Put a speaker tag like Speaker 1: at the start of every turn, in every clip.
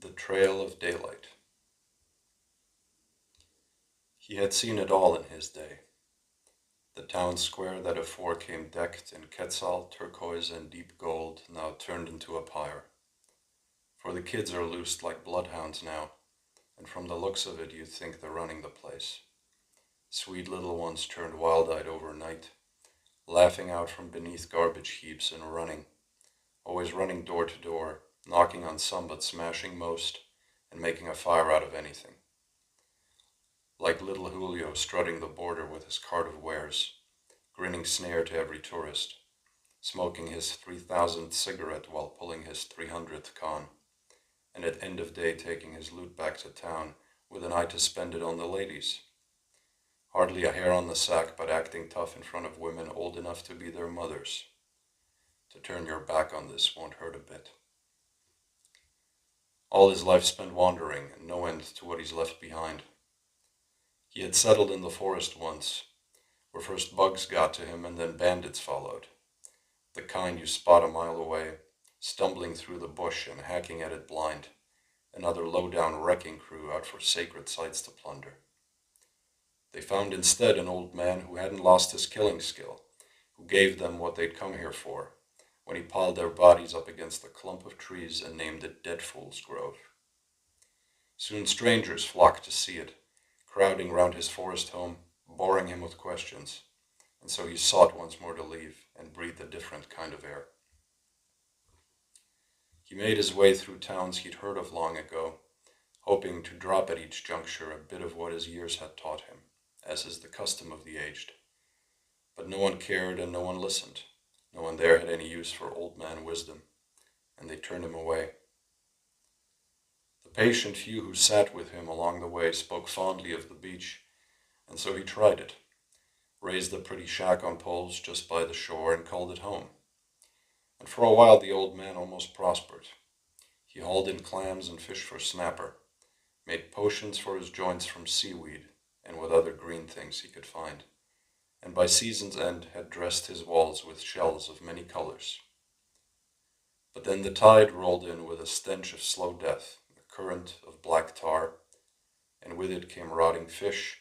Speaker 1: The Trail of Daylight. He had seen it all in his day. The town square that afore came decked in quetzal, turquoise, and deep gold, now turned into a pyre. For the kids are loosed like bloodhounds now, and from the looks of it you'd think they're running the place. Sweet little ones turned wild-eyed overnight, laughing out from beneath garbage heaps and running, always running door to door, knocking on some but smashing most, and making a fire out of anything. Like little Julio strutting the border with his cart of wares, grinning snare to every tourist, smoking his 3,000th cigarette while pulling his 300th con, and at end of day taking his loot back to town with an eye to spend it on the ladies. Hardly a hair on the sack, but acting tough in front of women old enough to be their mothers. To turn your back on this won't hurt a bit. All his life spent wandering, and no end to what he's left behind. He had settled in the forest once, where first bugs got to him and then bandits followed. The kind you spot a mile away, stumbling through the bush and hacking at it blind. Another low-down wrecking crew out for sacred sites to plunder. They found instead an old man who hadn't lost his killing skill, who gave them what they'd come here for, when he piled their bodies up against a clump of trees and named it Dead Fool's Grove. Soon strangers flocked to see it, crowding round his forest home, boring him with questions, and so he sought once more to leave and breathe a different kind of air. He made his way through towns he'd heard of long ago, hoping to drop at each juncture a bit of what his years had taught him, as is the custom of the aged. But no one cared and no one listened. No one there had any use for old man wisdom, and they turned him away. The patient few who sat with him along the way spoke fondly of the beach, and so he tried it, raised a pretty shack on poles just by the shore, and called it home. And for a while the old man almost prospered. He hauled in clams and fish for snapper, made potions for his joints from seaweed and with other green things he could find, and by season's end had dressed his walls with shells of many colors. But then the tide rolled in with a stench of slow death, a current of black tar, and with it came rotting fish,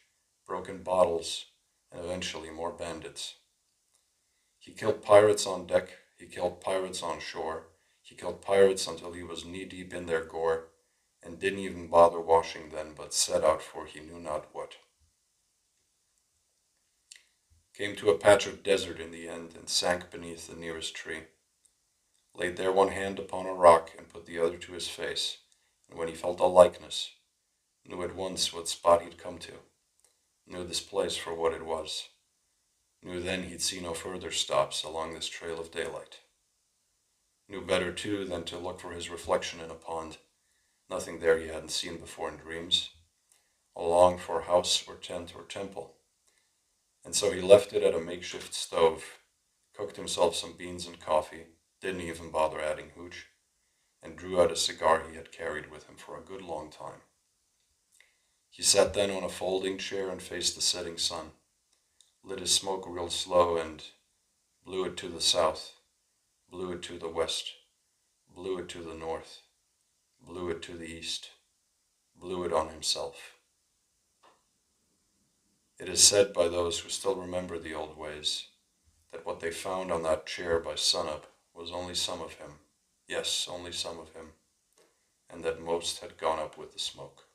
Speaker 1: broken bottles, and eventually more bandits. He killed pirates on deck, he killed pirates on shore, he killed pirates until he was knee-deep in their gore, and didn't even bother washing then, but set out for he knew not what. Came to a patch of desert in the end, and sank beneath the nearest tree. Laid there one hand upon a rock, and put the other to his face, and when he felt a likeness, knew at once what spot he'd come to, knew this place for what it was, knew then he'd see no further stops along this trail of daylight. Knew better, too, than to look for his reflection in a pond, nothing there he hadn't seen before in dreams, a longed for house or tent or temple. And so he left it at a makeshift stove, cooked himself some beans and coffee, didn't even bother adding hooch, and drew out a cigar he had carried with him for a good long time. He sat then on a folding chair and faced the setting sun, lit his smoke real slow and blew it to the south, blew it to the west, blew it to the north, blew it to the east, blew it on himself. It is said by those who still remember the old ways that what they found on that chair by sunup was only some of him, yes, only some of him, and that most had gone up with the smoke.